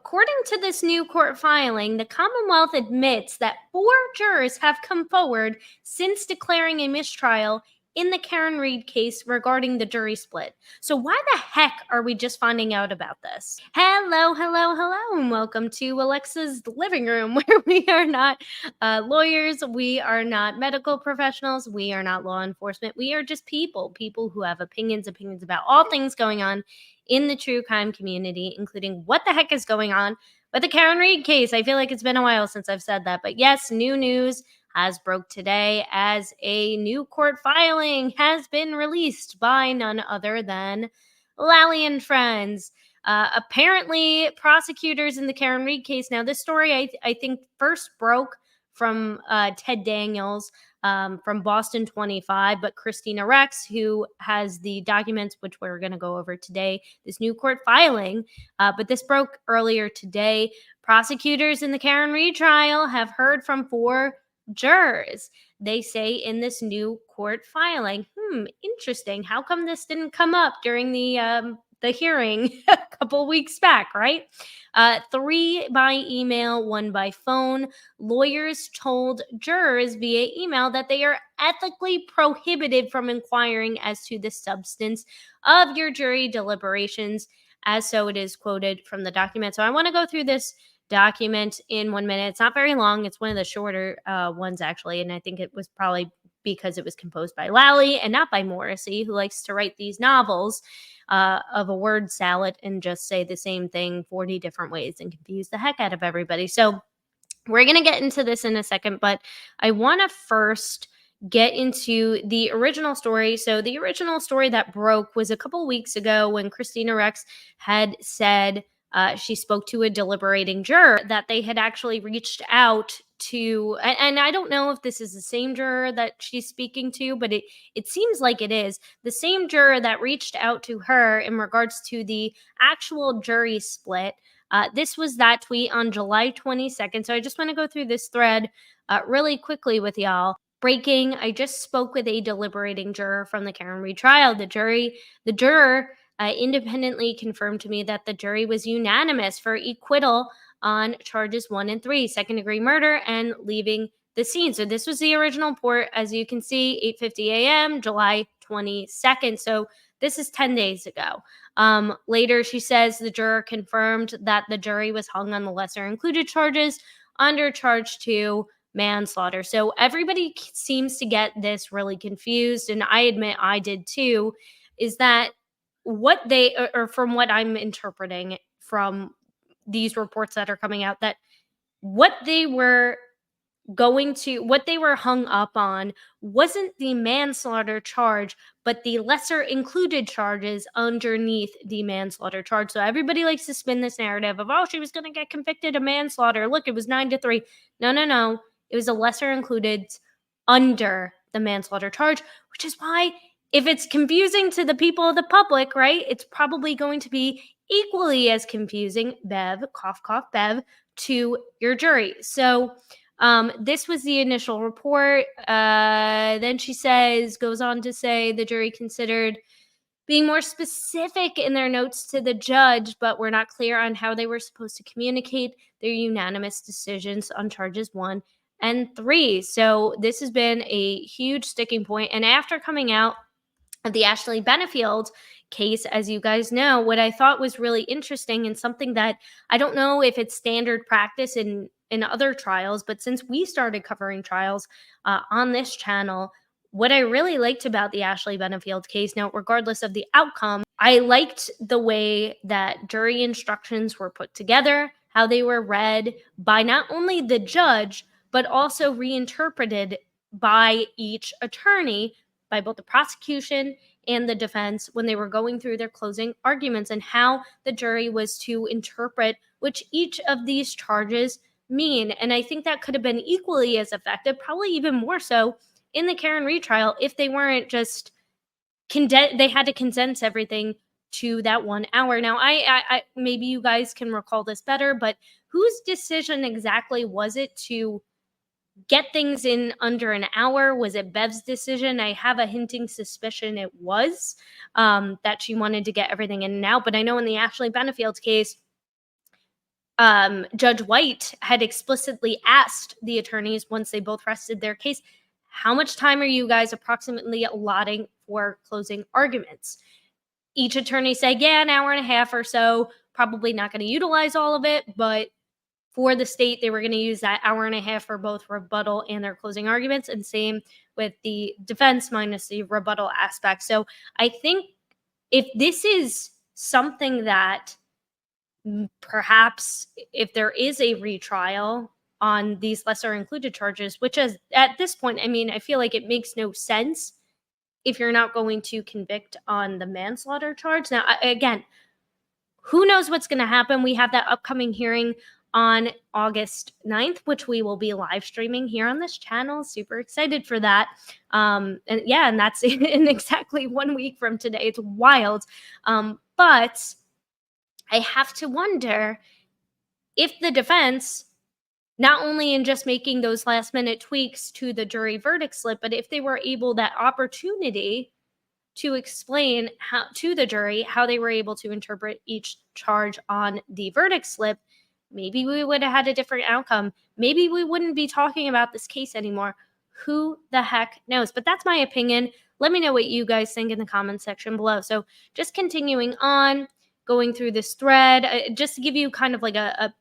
according to this new court filing, the Commonwealth admits that 4 jurors have come forward since declaring a mistrial in the Karen Reed case regarding the jury split. So why the heck are we just finding out about this? Hello, hello, hello, and welcome to Alexa's living room, where we are not lawyers, we are not medical professionals, we are not law enforcement, we are just people who have opinions about all things going on in the true crime community, including what the heck is going on with the Karen Reed case. I feel like it's been a while since I've said that, but yes, new news has broke today as a new court filing has been released by none other than Lally and friends. Apparently, prosecutors in the Karen Reed case. Now, this story I think first broke from Ted Daniels from Boston 25, but Christina Rex, who has the documents, which we're going to go over today, this new court filing. But this broke earlier today. Prosecutors in the Karen Reed trial have heard from 4 jurors. They say in this new court filing, interesting. How come this didn't come up during the hearing a couple weeks back, right? 3 by email, 1 by phone. Lawyers told jurors via email that they are ethically prohibited from inquiring as to the substance of your jury deliberations, as so it is quoted from the document. So I want to go through this document in 1 minute. It's not very long. It's one of the shorter ones, actually, and I think it was probably because it was composed by Lally and not by Morrissey, who likes to write these novels of a word salad and just say the same thing 40 different ways and confuse the heck out of everybody. So we're going to get into this in a second, but I want to first get into the original story. So the original story that broke was a couple weeks ago when Christina Rex had said she spoke to a deliberating juror that they had actually reached out to, and I don't know if this is the same juror that she's speaking to, but it seems like it is the same juror that reached out to her in regards to the actual jury split. This was that tweet on July 22nd. So I just want to go through this thread really quickly with y'all. Breaking, I just spoke with a deliberating juror from the Karen Reed trial. The juror independently confirmed to me that the jury was unanimous for acquittal on charges 1 and 3, second-degree murder and leaving the scene. So this was the original report, as you can see, 8:50 a.m., July 22nd. So this is 10 days ago. Later, she says the juror confirmed that the jury was hung on the lesser included charges under charge 2, manslaughter. So everybody seems to get this really confused, and I admit I did too, is that what they, or from what I'm interpreting from these reports that are coming out, that what they were hung up on wasn't the manslaughter charge, but the lesser included charges underneath the manslaughter charge. So everybody likes to spin this narrative of, oh, she was going to get convicted of manslaughter. Look, it was 9-3. No. It was a lesser included under the manslaughter charge, which is why if it's confusing to the people of the public, right, it's probably going to be equally as confusing, Bev, cough, cough, Bev, to your jury. So this was the initial report. Then she goes on to say the jury considered being more specific in their notes to the judge, but were not clear on how they were supposed to communicate their unanimous decisions on charges 1 and 3. So this has been a huge sticking point. And after coming out of the Ashley Benefield case, as you guys know, what I thought was really interesting and something that I don't know if it's standard practice in other trials, but since we started covering trials on this channel, what I really liked about the Ashley Benefield case, now regardless of the outcome, I liked the way that jury instructions were put together, how they were read by not only the judge, but also reinterpreted by each attorney, by both the prosecution and the defense when they were going through their closing arguments, and how the jury was to interpret which each of these charges mean. And I think that could have been equally as effective, probably even more so, in the Karen Reed trial if they weren't just they had to condense everything to that 1 hour. Now, I maybe you guys can recall this better, but whose decision exactly was it to get things in under an hour? Was it Bev's decision? I have a hinting suspicion it was, that she wanted to get everything in and out. But I know in the Ashley Benefield case, Judge White had explicitly asked the attorneys once they both rested their case, how much time are you guys approximately allotting for closing arguments? Each attorney said, yeah, an hour and a half or so, probably not going to utilize all of it, but for the state, they were going to use that hour and a half for both rebuttal and their closing arguments, and same with the defense minus the rebuttal aspect. So I think if this is something that perhaps if there is a retrial on these lesser included charges, which is at this point, I mean, I feel like it makes no sense if you're not going to convict on the manslaughter charge. Now, again, who knows what's going to happen? We have that upcoming hearing on August 9th, which we will be live streaming here on this channel. Super excited for that. And that's in exactly 1 week from today. It's wild. But I have to wonder if the defense, not only in just making those last minute tweaks to the jury verdict slip, but if they were able that opportunity to explain how to the jury how they were able to interpret each charge on the verdict slip, maybe we would have had a different outcome. Maybe we wouldn't be talking about this case anymore. Who the heck knows? But that's my opinion. Let me know what you guys think in the comments section below. So just continuing on, going through this thread, just to give you kind of like a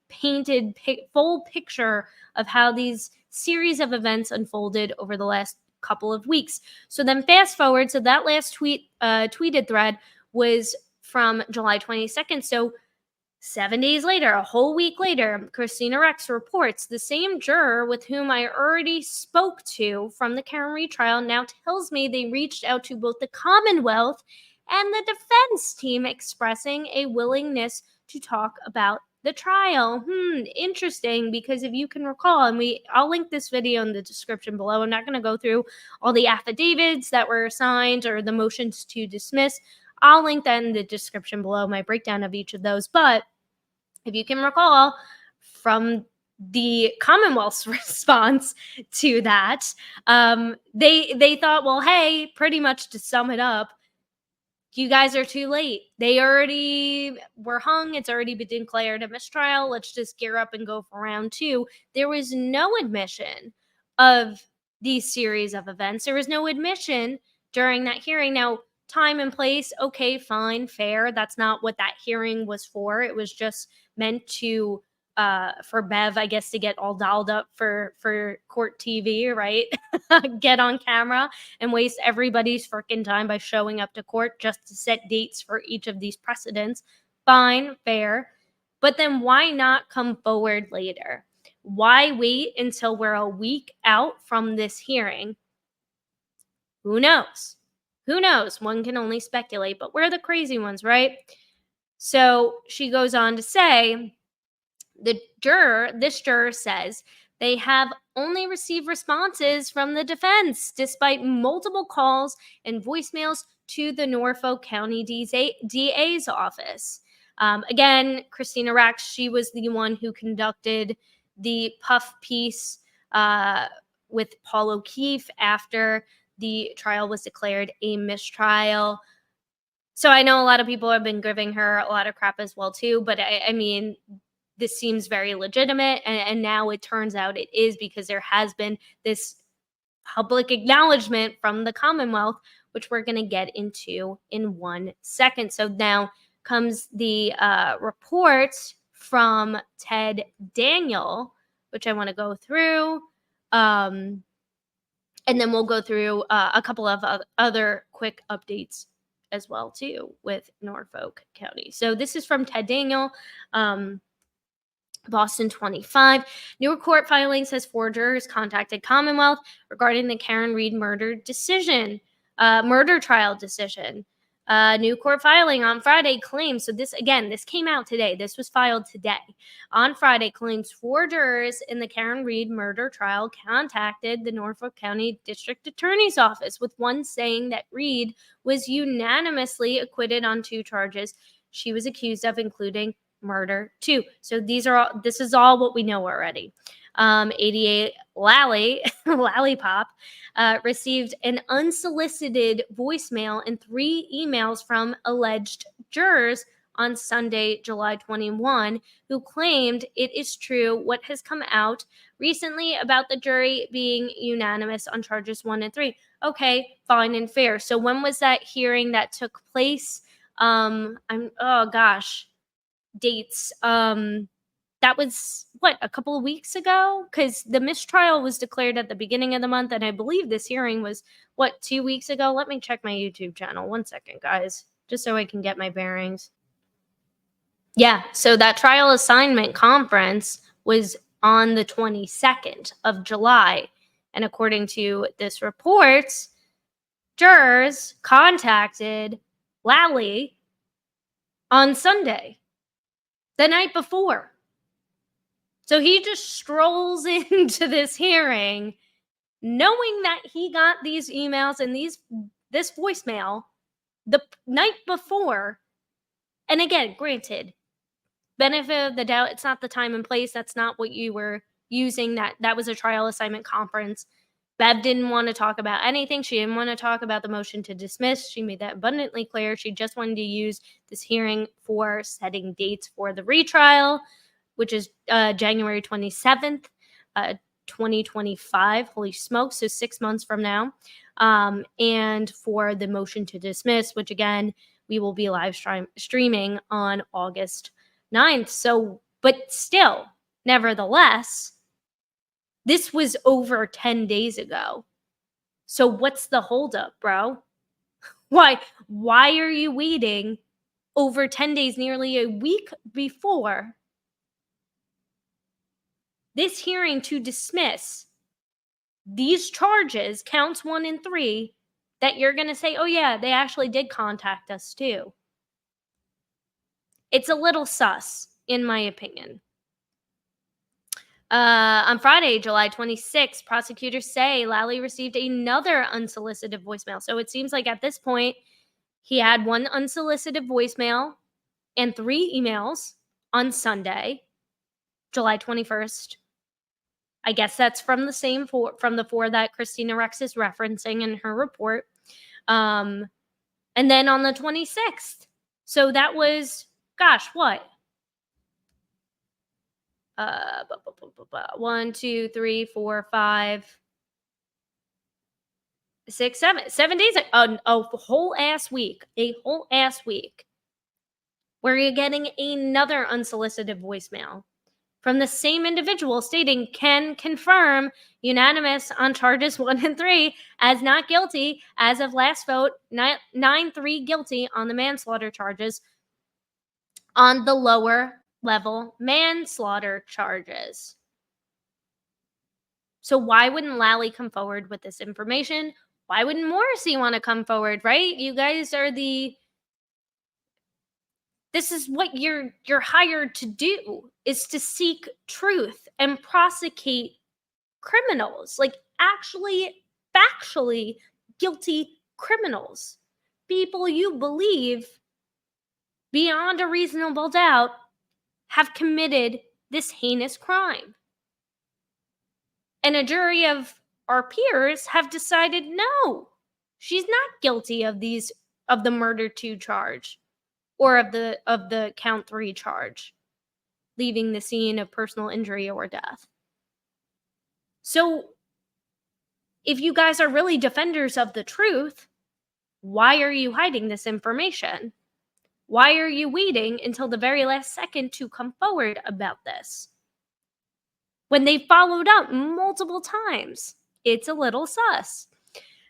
painted full picture of how these series of events unfolded over the last couple of weeks. So then fast forward, so that last tweeted thread was from July 22nd. So 7 days later, a whole week later, Christina Rex reports the same juror with whom I already spoke to from the Karen Reed trial now tells me they reached out to both the Commonwealth and the defense team expressing a willingness to talk about the trial. Interesting, because if you can recall, and I'll link this video in the description below. I'm not going to go through all the affidavits that were signed or the motions to dismiss. I'll link that in the description below, my breakdown of each of those. But if you can recall from the Commonwealth's response to that, they thought, well, hey, pretty much to sum it up, you guys are too late. They already were hung. It's already been declared a mistrial. Let's just gear up and go for round two. There was no admission of these series of events. There was no admission during that hearing. Now, time and place, okay, fine, fair. That's not what that hearing was for. It was just meant to for Bev, I guess, to get all dolled up for court TV, right? Get on camera and waste everybody's freaking time by showing up to court just to set dates for each of these precedents. Fine, fair. But then why not come forward later? Why wait until we're a week out from this hearing? Who knows? Who knows? One can only speculate, but we're the crazy ones, right? So she goes on to say, this juror says they have only received responses from the defense despite multiple calls and voicemails to the Norfolk County DA's office. Again, Christina Rex, she was the one who conducted the puff piece with Paul O'Keefe after the trial was declared a mistrial. So I know a lot of people have been giving her a lot of crap as well too, but I mean, this seems very legitimate, and now it turns out it is, because there has been this public acknowledgement from the Commonwealth, which we're going to get into in 1 second. So now comes the report from Ted Daniel, which I want to go through. And then we'll go through a couple of other quick updates as well too with Norfolk County. So this is from Ted Daniel. Boston 25. New court filing says 4 jurors contacted Commonwealth regarding the Karen Reed murder trial decision. New court filing on Friday claims, so this came out today. This was filed today. On Friday, claims 4 jurors in the Karen Reed murder trial contacted the Norfolk County District Attorney's Office, with one saying that Reed was unanimously acquitted on 2 charges she was accused of, including murder 2. So this is all what we know already. 88 Lally Lollipop received an unsolicited voicemail and 3 emails from alleged jurors on Sunday, July 21, who claimed it is true what has come out recently about the jury being unanimous on charges 1 and 3. Okay, fine and fair. So when was that hearing that took place? Dates. That was what, a couple of weeks ago, because the mistrial was declared at the beginning of the month, and I believe this hearing was what, 2 weeks ago. Let me check my YouTube channel. 1 second, guys, just so I can get my bearings. Yeah, so that trial assignment conference was on the 22nd of July, and according to this report, jurors contacted Lally on Sunday, the night before. So he just strolls into this hearing knowing that he got these emails and this voicemail the night before. And again, granted, benefit of the doubt, it's not the time and place. That's not what you were using. That was a trial assignment conference. Bev didn't want to talk about anything. She didn't want to talk about the motion to dismiss. She made that abundantly clear. She just wanted to use this hearing for setting dates for the retrial, which is January 27th, 2025. Holy smokes, so 6 months from now. And for the motion to dismiss, which again, we will be live streaming on August 9th. So, but still, nevertheless, this was over 10 days ago. So what's the holdup, bro? Why are you waiting over 10 days, nearly a week before this hearing to dismiss these charges, counts 1 and 3, that you're going to say, oh yeah, they actually did contact us too? It's a little sus, in my opinion. On Friday, July 26th, prosecutors say Lally received another unsolicited voicemail. So it seems like at this point, he had one unsolicited voicemail and 3 emails on Sunday, July 21st. I guess that's from the same from the 4 that Christina Rex is referencing in her report. And then on the 26th. So that was, gosh, what? 1, 2, 3, 4, 5, 6, 7 days. A whole ass week. Where you're getting another unsolicited voicemail from the same individual stating, can confirm unanimous on charges 1 and 3 as not guilty as of last vote, 9-3 guilty on the manslaughter charges, on the lower level manslaughter charges. So why wouldn't Lally come forward with this information? Why wouldn't Morrissey want to come forward, right? You guys are this is what you're hired to do, is to seek truth and prosecute criminals, like actually factually guilty criminals, people you believe beyond a reasonable doubt have committed this heinous crime. And a jury of our peers have decided, no, she's not guilty of the murder 2 charge or of the count 3 charge, leaving the scene of personal injury or death. So if you guys are really defenders of the truth, why are you hiding this information? Why are you waiting until the very last second to come forward about this, when they followed up multiple times? It's a little sus.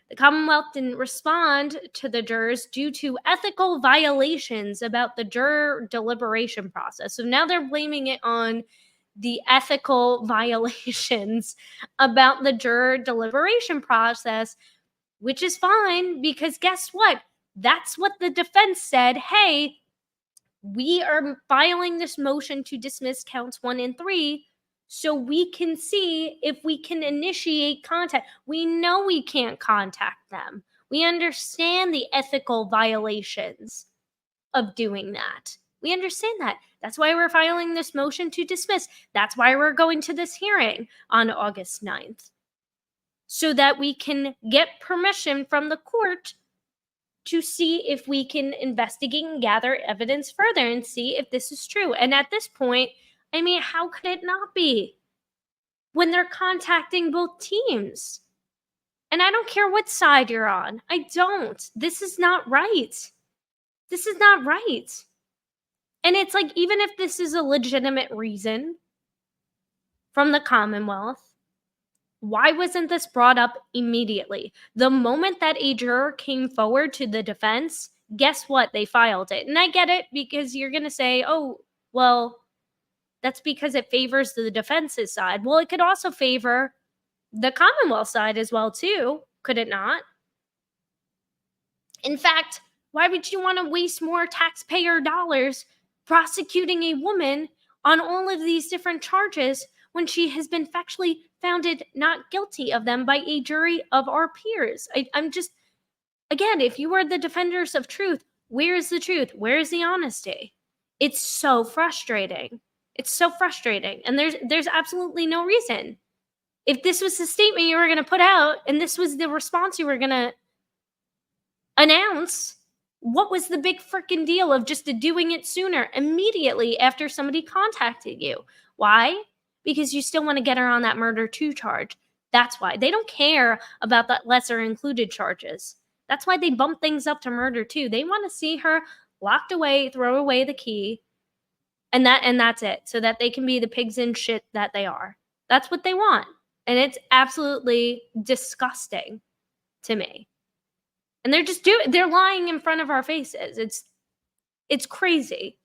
The Commonwealth didn't respond to the jurors due to ethical violations about the juror deliberation process. So now they're blaming it on the ethical violations about the juror deliberation process, which is fine, because guess what? That's what the defense said. Hey, we are filing this motion to dismiss counts 1 and 3 so we can see if we can initiate contact. We know we can't contact them. We understand the ethical violations of doing that. We understand that. That's why we're filing this motion to dismiss. That's why we're going to this hearing on August 9th. So that we can get permission from the court to see if we can investigate and gather evidence further and see if this is true. And at this point, I mean, how could it not be when they're contacting both teams? And I don't care what side you're on. I don't. This is not right. This is not right. And it's like, even if this is a legitimate reason from the Commonwealth, why wasn't this brought up immediately? The moment that a juror came forward to the defense, guess what? They filed it. And I get it, because you're going to say, oh, well, that's because it favors the defense's side. Well, it could also favor the Commonwealth side as well, too. Could it not? In fact, why would you want to waste more taxpayer dollars prosecuting a woman on all of these different charges when she has been factually founded not guilty of them by a jury of our peers? I'm just, again, if you are the defenders of truth, where is the truth? Where is the honesty? It's so frustrating. It's so frustrating. And there's absolutely no reason. If this was the statement you were going to put out and this was the response you were going to announce, what was the big freaking deal of just doing it sooner, immediately after somebody contacted you? Why? Because you still want to get her on that murder 2 charge. That's why. They don't care about that lesser included charges. That's why they bump things up to murder 2. They want to see her locked away, throw away the key, and that's it, so that they can be the pigs in shit that they are. That's what they want. And it's absolutely disgusting to me. And they're lying in front of our faces. It's crazy.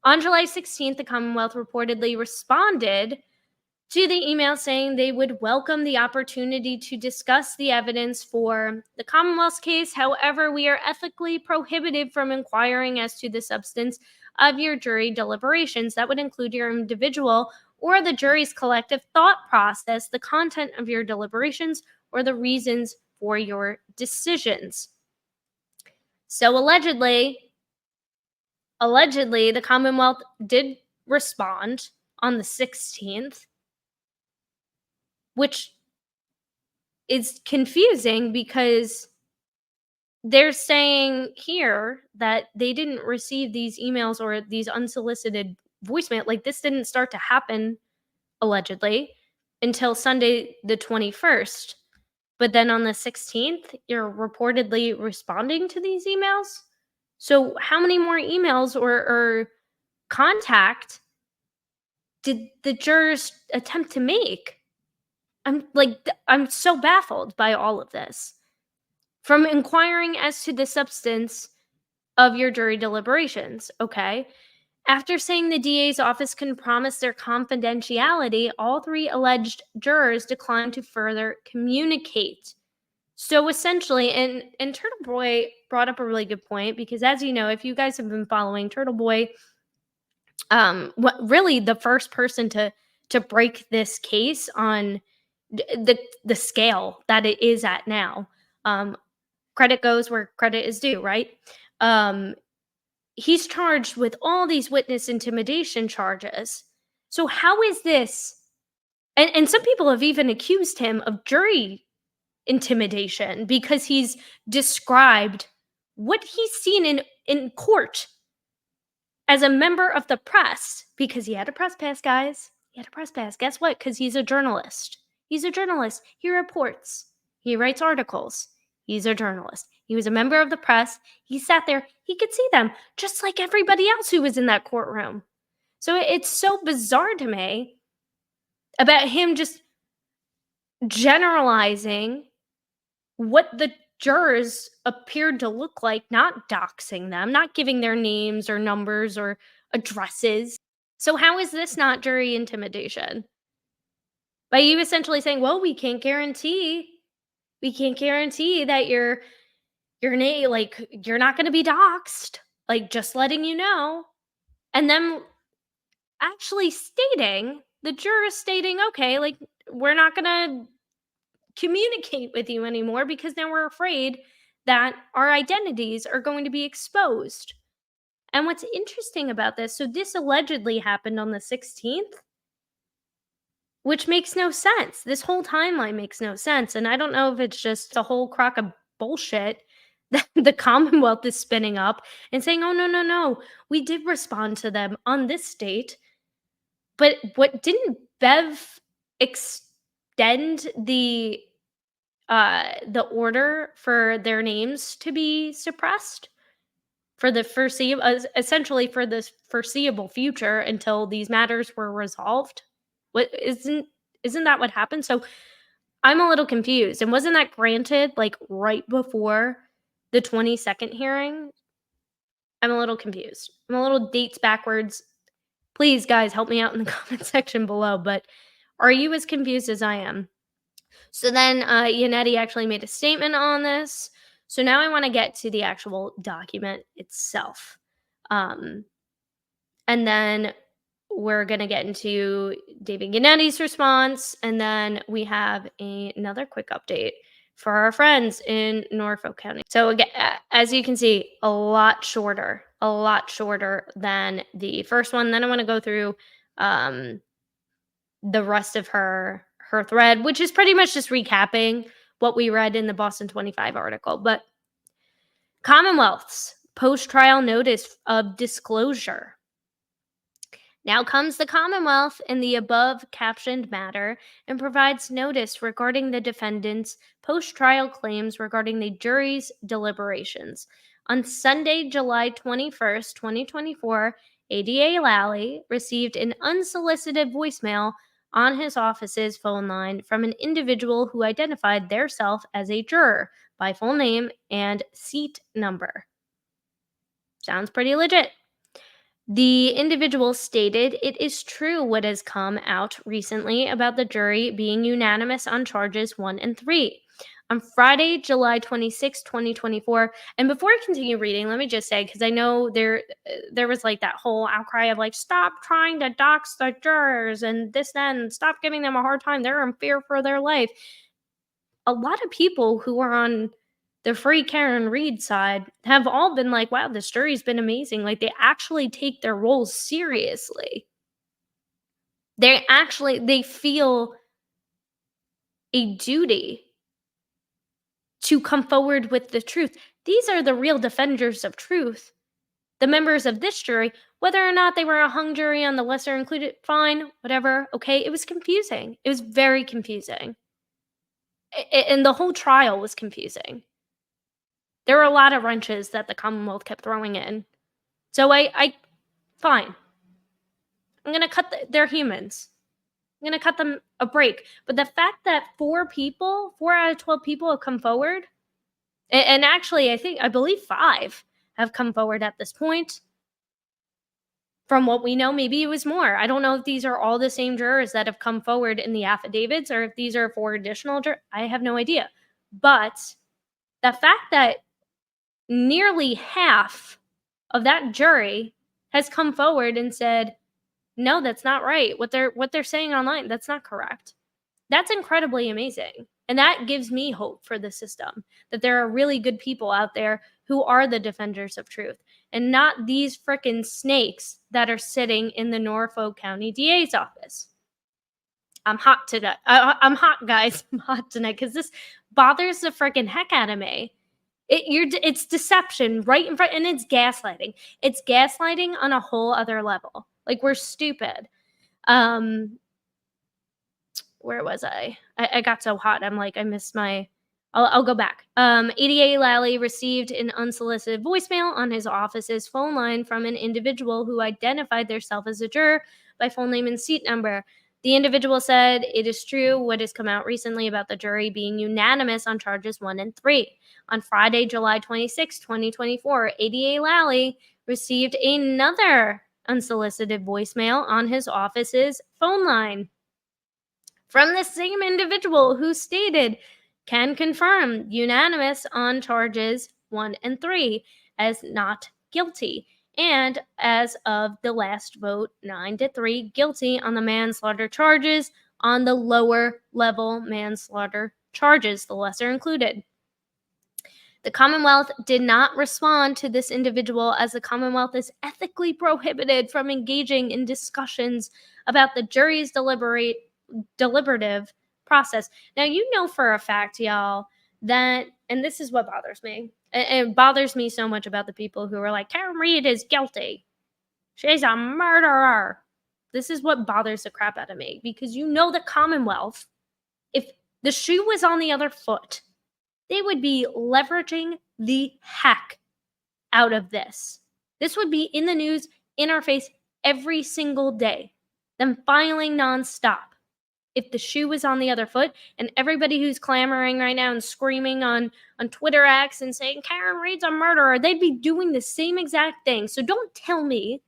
On July 16th, the Commonwealth reportedly responded to the email saying they would welcome the opportunity to discuss the evidence for the Commonwealth's case. However, we are ethically prohibited from inquiring as to the substance of your jury deliberations. That would include your individual or the jury's collective thought process, the content of your deliberations, or the reasons for your decisions. So allegedly, the Commonwealth did respond on the 16th, which is confusing because they're saying here that they didn't receive these emails or these unsolicited voicemail. Like, this didn't start to happen, allegedly, until Sunday the 21st. But then on the 16th, you're reportedly responding to these emails? So how many more emails or contact did the jurors attempt to make? I'm so baffled by all of this. From inquiring as to the substance of your jury deliberations, okay? After saying the DA's office can promise their confidentiality, all 3 alleged jurors declined to further communicate. So essentially, and Turtle Boy brought up a really good point, because as you know, if you guys have been following Turtle Boy, what really the first person to break this case on the scale that it is at now. Credit goes where credit is due, right? He's charged with all these witness intimidation charges. So how is this? And some people have even accused him of jury intimidation because he's described what he's seen in court as a member of the press, because he had a press pass, guys. He had a press pass. Guess what? Because he's a journalist. He's a journalist. He reports. He writes articles. He's a journalist. He was a member of the press. He sat there. He could see them, just like everybody else who was in that courtroom. So it's so bizarre to me about him just generalizing what the jurors appeared to look like, not doxing them, not giving their names or numbers or addresses. So how is this not jury intimidation? By you essentially saying, well, we can't guarantee that you're like, you're not going to be doxed, like, just letting you know. And then actually stating, the jurors stating, okay, like, we're not going to communicate with you anymore because now we're afraid that our identities are going to be exposed. And what's interesting about this, so this allegedly happened on the 16th, which makes no sense. This whole timeline makes no sense. And I don't know if it's just a whole crock of bullshit the Commonwealth is spinning up and saying, "Oh, no, no, no. We did respond to them on this date." But what didn't Bev extend the order for their names to be suppressed for the foreseeable, essentially for the foreseeable future until these matters were resolved? What isn't that what happened? So I'm a little confused. And wasn't that granted like right before the 22nd hearing? I'm a little confused. I'm a little dates backwards. Please, guys, help me out in the comment section below. But are you as confused as I am? So then Yannetti actually made a statement on this. So now I want to get to the actual document itself. Um, and then we're going to get into David Yannetti's response. And then we have another quick update for our friends in Norfolk County. So again, as you can see, a lot shorter than the first one. Then I want to go through the rest of her thread, which is pretty much just recapping what we read in the Boston 25 article. But Commonwealth's post-trial notice of disclosure. Now comes the Commonwealth in the above captioned matter and provides notice regarding the defendant's post-trial claims regarding the jury's deliberations. On Sunday, July 21st, 2024, ADA Lally received an unsolicited voicemail on his office's phone line from an individual who identified theirself as a juror by full name and seat number. Sounds pretty legit. The individual stated, "It is true what has come out recently about the jury being unanimous on charges 1 and 3. On Friday, July 26, 2024, and before I continue reading, let me just say, because I know there was like that whole outcry of like, stop trying to dox the jurors and this, and stop giving them a hard time. They're in fear for their life. A lot of people who are on the free Karen Reed side have all been like, wow, this jury's been amazing. Like, they actually take their roles seriously. They feel a duty to come forward with the truth. These are the real defenders of truth. The members of this jury, whether or not they were a hung jury on the lesser included, fine, whatever, okay, it was confusing. It was very confusing. And the whole trial was confusing. There were a lot of wrenches that the Commonwealth kept throwing in. So fine. I'm gonna cut. They're humans. I'm gonna cut them a break. But the fact that 4 out of 12 people have come forward, and actually, I believe 5 have come forward at this point. From what we know, maybe it was more. I don't know if these are all the same jurors that have come forward in the affidavits, or if these are 4 additional jurors. I have no idea. But the fact that nearly half of that jury has come forward and said, no, that's not right. What they're saying online, that's not correct. That's incredibly amazing. And that gives me hope for the system, that there are really good people out there who are the defenders of truth, and not these frickin' snakes that are sitting in the Norfolk County DA's office. I'm hot today. I'm hot, guys. I'm hot tonight because this bothers the frickin' heck out of me. It's deception right in front, and it's gaslighting. It's gaslighting on a whole other level. Like, we're stupid. Where was I? I got so hot. I'm like, I missed my. I'll go back. ADA Lally received an unsolicited voicemail on his office's phone line from an individual who identified themselves as a juror by full name and seat number. The individual said, "It is true what has come out recently about the jury being unanimous on charges 1 and 3. On Friday, July 26, 2024, ADA Lally received another unsolicited voicemail on his office's phone line from the same individual who stated, can confirm unanimous on charges 1 and 3 as not guilty, and as of the last vote, 9-3 guilty on the manslaughter charges, on the lower level manslaughter charges, the lesser included." The Commonwealth did not respond to this individual, as the Commonwealth is ethically prohibited from engaging in discussions about the jury's deliberative process. Now, you know for a fact, y'all, that and this is what bothers me. It bothers me so much about the people who are like, Karen Reed is guilty. She's a murderer. This is what bothers the crap out of me, because the Commonwealth, if the shoe was on the other foot, they would be leveraging the heck out of this. This would be in the news, in our face every single day. Them filing nonstop. If the shoe was on the other foot, and everybody who's clamoring right now and screaming on Twitter X and saying Karen Reed's a murderer, they'd be doing the same exact thing. So don't tell me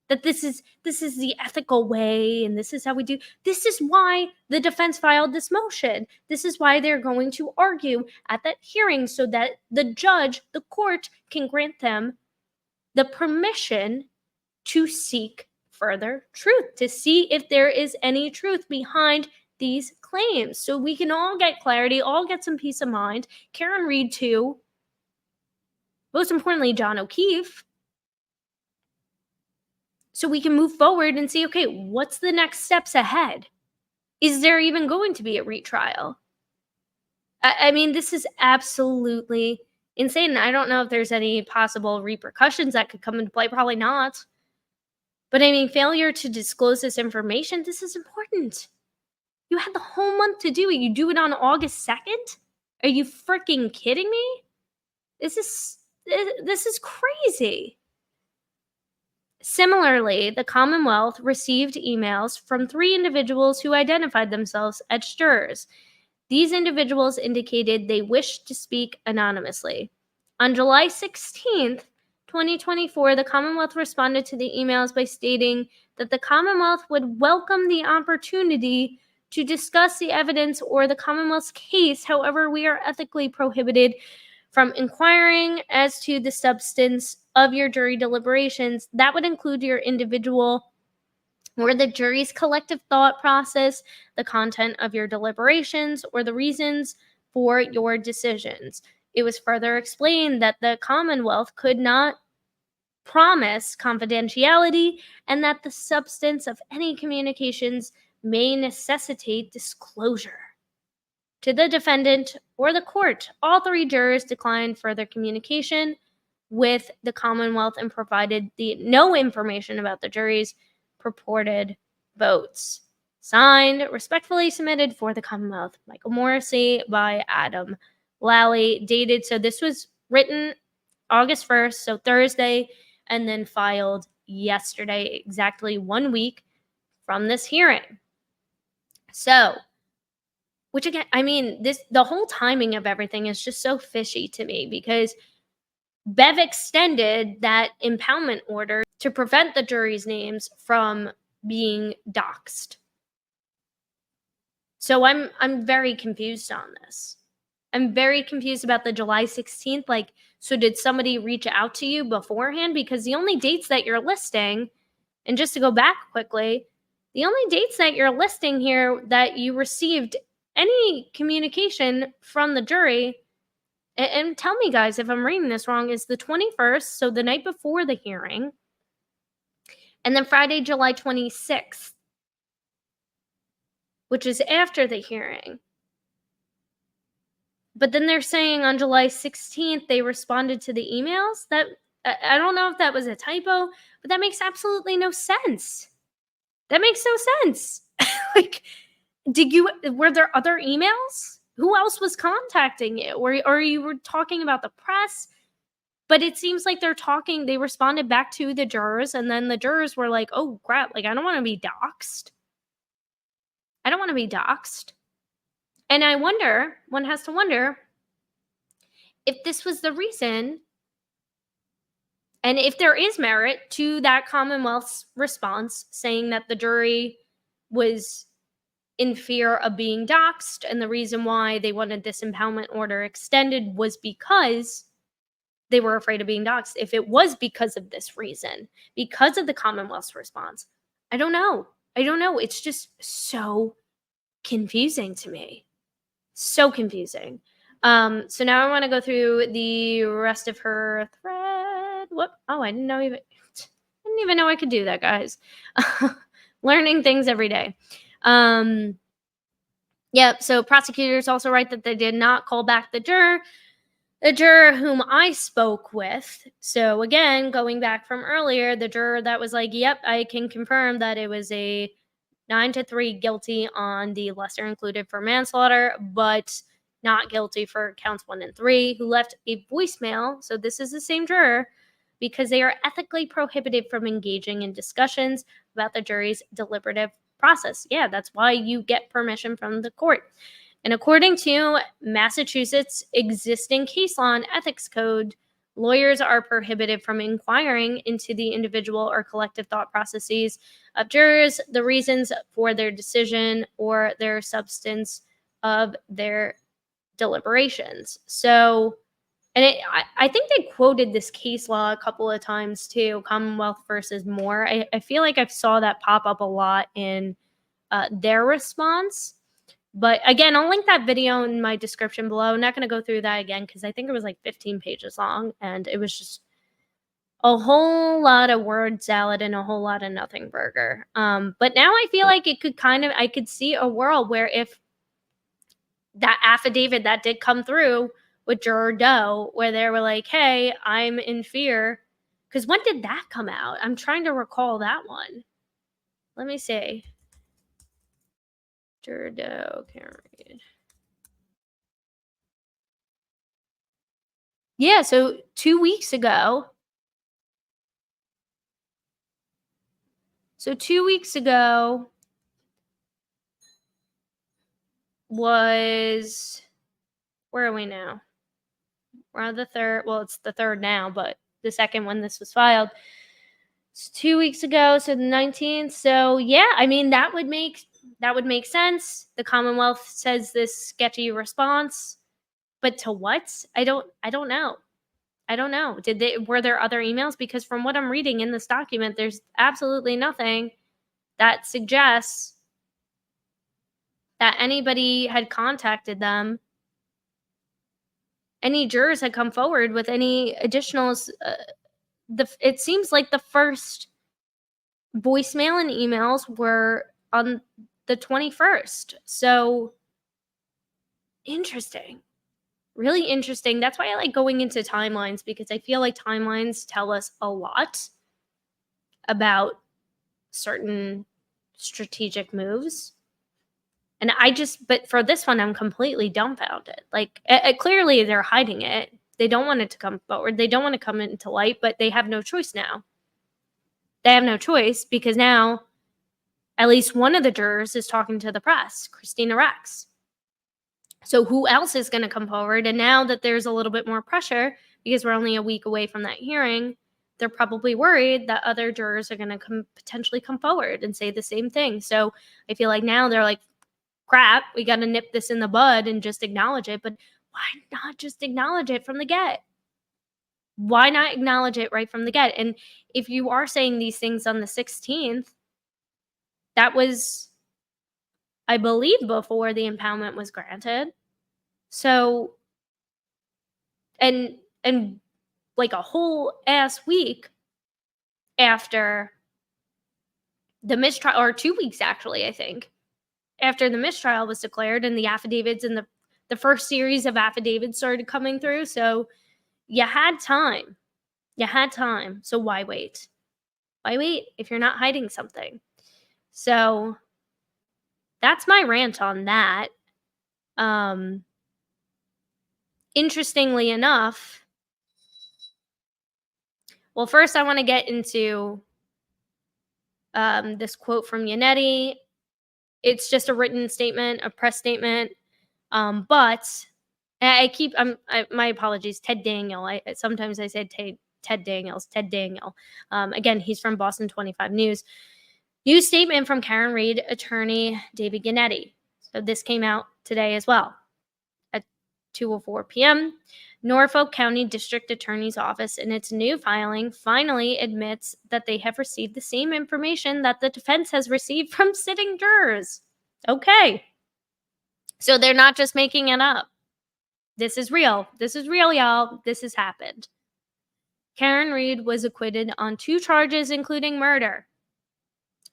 that this is the ethical way and this is how we do. This is why the defense filed this motion. This is why they're going to argue at that hearing, so that the judge, the court, can grant them the permission to seek further truth, to see if there is any truth behind these claims, so we can all get clarity, all get some peace of mind. Karen Reed too. Most importantly, John O'Keefe. So we can move forward and see, okay, what's the next steps ahead? Is there even going to be a retrial? I mean, this is absolutely insane. I don't know if there's any possible repercussions that could come into play. Probably not. But I mean, failure to disclose this information, this is important. You had the whole month to do it. You do it on August 2nd? Are you freaking kidding me? This is crazy. Similarly, the Commonwealth received emails from 3 individuals who identified themselves as jurors. These individuals indicated they wished to speak anonymously. On July 16th, 2024, the Commonwealth responded to the emails by stating that the Commonwealth would welcome the opportunity to discuss the evidence or the Commonwealth's case. However, we are ethically prohibited from inquiring as to the substance of your jury deliberations. That would include your individual or the jury's collective thought process, the content of your deliberations, or the reasons for your decisions. It was further explained that the Commonwealth could not promise confidentiality and that the substance of any communications may necessitate disclosure to the defendant or the court. All 3 jurors declined further communication with the Commonwealth and provided no information about the jury's purported votes. Signed, respectfully submitted for the Commonwealth, Michael Morrissey by Adam Lally. Dated, so this was written August 1st, so Thursday, and then filed yesterday, exactly 1 week from this hearing. So, which again, I mean, the whole timing of everything is just so fishy to me, because Bev extended that impoundment order to prevent the jury's names from being doxxed. So I'm very confused on this. I'm very confused about the July 16th. Like, so did somebody reach out to you beforehand? Because the only dates that you're listing, and just to go back quickly, the only dates that you're listing here that you received any communication from the jury, and tell me guys if I'm reading this wrong, is the 21st, so the night before the hearing, and then Friday, July 26th, which is after the hearing. But then they're saying on July 16th, they responded to the emails. That I don't know if that was a typo, but that makes absolutely no sense. That makes no sense. Like, were there other emails? Who else was contacting you? Or you were talking about the press? But it seems like they responded back to the jurors, and then the jurors were like, oh crap, like, I don't want to be doxxed. I don't want to be doxxed. And one has to wonder if this was the reason, and if there is merit to that Commonwealth's response saying that the jury was in fear of being doxxed, and the reason why they wanted this impoundment order extended was because they were afraid of being doxxed. If it was because of this reason, because of the Commonwealth's response, I don't know. It's just so confusing to me. So confusing. So now I want to go through the rest of her thread. What? Oh, I didn't even know I could do that, guys. Learning things every day. Yeah, so prosecutors also write that they did not call back the juror The juror whom I spoke with, so again, going back from earlier, the juror that was like, "Yep, I can confirm that it was a 9-3 guilty on the lesser included for manslaughter, but not guilty for counts 1 and 3," who left a voicemail. So this is the same juror, because they are ethically prohibited from engaging in discussions about the jury's deliberative process. Yeah, that's why you get permission from the court. And according to Massachusetts' existing case law and ethics code, lawyers are prohibited from inquiring into the individual or collective thought processes of jurors, the reasons for their decision, or their substance of their deliberations. So, and I think they quoted this case law a couple of times too, Commonwealth versus Moore. I feel like I saw that pop up a lot in their response. But again, I'll link that video in my description below. I'm not going to go through that again because I think it was like 15 pages long, and it was just a whole lot of word salad and a whole lot of nothing burger. But now I feel like it could I could see a world where if that affidavit that did come through with Juror Doe, where they were like, "Hey, I'm in fear." Because when did that come out? I'm trying to recall that one. Let me see. Juror Doe, can't read. Yeah, so 2 weeks ago. So 2 weeks ago was, where are we now? We're on the third. Well, it's the third now, but the second when this was filed. It's 2 weeks ago, so the 19th. So yeah, I mean that would make sense. The Commonwealth says this sketchy response, but to what? I don't know. I don't know. Were there other emails? Because from what I'm reading in this document, there's absolutely nothing that suggests that anybody had contacted them. Any jurors had come forward with any additionals. It seems like the first voicemail and emails were on the 21st. So interesting. Really interesting. That's why I like going into timelines, because I feel like timelines tell us a lot about certain strategic moves. And but for this one, I'm completely dumbfounded. Like, clearly they're hiding it. They don't want it to come forward. They don't want to come into light, but they have no choice now. They have no choice because now at least one of the jurors is talking to the press, Christina Rex. So who else is going to come forward? And now that there's a little bit more pressure, because we're only a week away from that hearing, they're probably worried that other jurors are going to potentially come forward and say the same thing. So I feel like now they're like, crap, we got to nip this in the bud and just acknowledge it. But why not just acknowledge it from the get? Why not acknowledge it right from the get? And if you are saying these things on the 16th, that was, I believe, before the impoundment was granted. So, and like a whole ass week after the mistrial, or 2 weeks actually, I think, after the mistrial was declared and the affidavits and the first series of affidavits started coming through. So you had time. You had time. So why wait? Why wait if you're not hiding something? So that's my rant on that. Interestingly enough, well, first I want to get into this quote from Yannetti. It's just a written statement, a press statement. But my apologies, Ted Daniel. Sometimes I say Ted Daniels, Ted Daniel. Again, he's from Boston 25 News. News statement from Karen Reed attorney David Yannetti. So this came out today as well at 2:04 p.m. Norfolk County District Attorney's Office, in its new filing, finally admits that they have received the same information that the defense has received from sitting jurors. Okay. So they're not just making it up. This is real. This is real, y'all. This has happened. Karen Reed was acquitted on 2 charges, including murder.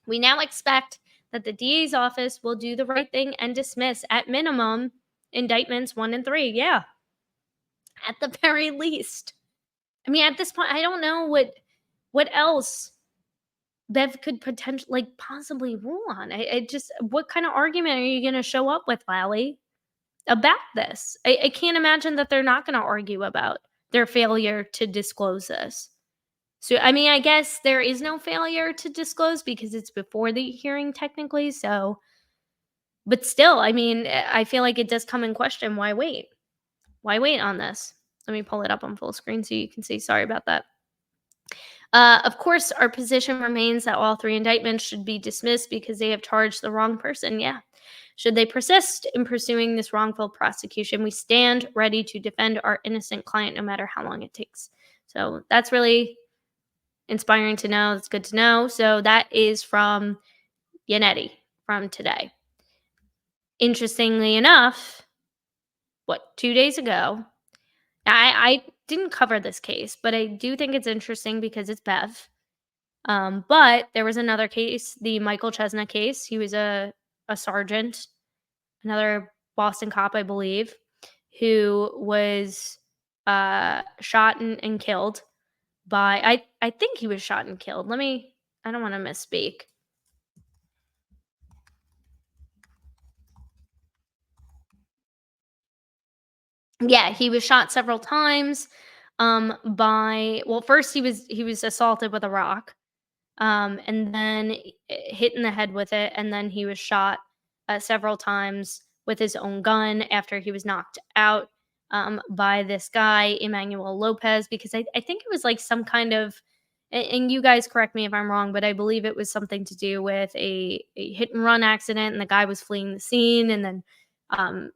We now expect that the DA's office will do the right thing and dismiss, at minimum, indictments 1 and 3. Yeah. at the very least. I mean, at this point, I don't know what else Bev could potentially, like, possibly rule on. I just, what kind of argument are you gonna show up with, Lally, about this? I can't imagine that they're not gonna argue about their failure to disclose this. So, I mean, I guess there is no failure to disclose because it's before the hearing technically, so, but still, I mean, I feel like it does come in question, why wait? Why wait on this? Let me pull it up on full screen so you can see. Sorry about that. Of course, our position remains that all three indictments should be dismissed because they have charged the wrong person. Yeah. Should they persist in pursuing this wrongful prosecution, we stand ready to defend our innocent client no matter how long it takes. So that's really inspiring to know. It's good to know. So that is from Yannetti from today. Interestingly enough, what, 2 days ago, I didn't cover this case, but I do think it's interesting because it's Bev. But there was another case, the Michael Chesna case. He was a sergeant, another Boston cop, I believe, who was shot and killed by, I think he was shot and killed. I don't want to misspeak. Yeah, he was shot several times by, well, first he was assaulted with a rock, and then hit in the head with it, and then he was shot several times with his own gun after he was knocked out by this guy Emmanuel Lopez, because I think it was like some kind of, and you guys correct me if I'm wrong, but I believe it was something to do with a hit and run accident, and the guy was fleeing the scene, and then um,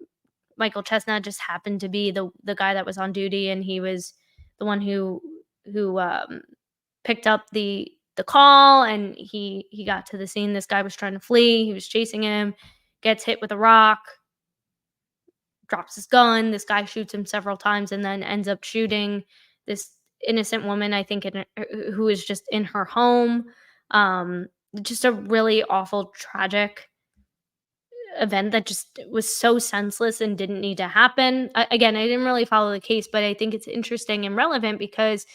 Michael Chestnut just happened to be the guy that was on duty, and he was the one who picked up the call, and he got to the scene. This guy was trying to flee. He was chasing him, gets hit with a rock, drops his gun. This guy shoots him several times, and then ends up shooting this innocent woman, I think, who is just in her home. Um, just a really awful, tragic event that just was so senseless and didn't need to happen. Again, I didn't really follow the case, but I think it's interesting and relevant because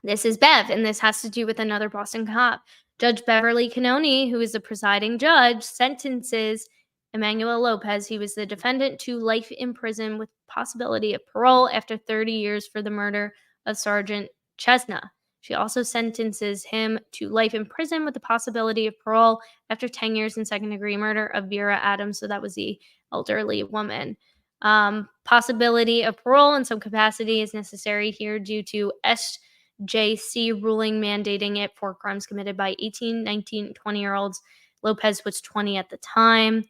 this is Bev, and this has to do with another Boston cop. Judge Beverly Canoni, who is the presiding judge, sentences Emmanuel Lopez, he was the defendant, to life in prison with possibility of parole after 30 years for the murder of Sergeant Chesna. She also sentences him to life in prison with the possibility of parole after 10 years in second degree murder of Vera Adams. So that was the elderly woman. Possibility of parole in some capacity is necessary here due to SJC ruling mandating it for crimes committed by 18, 19, 20-year-olds. Lopez was 20 at the time.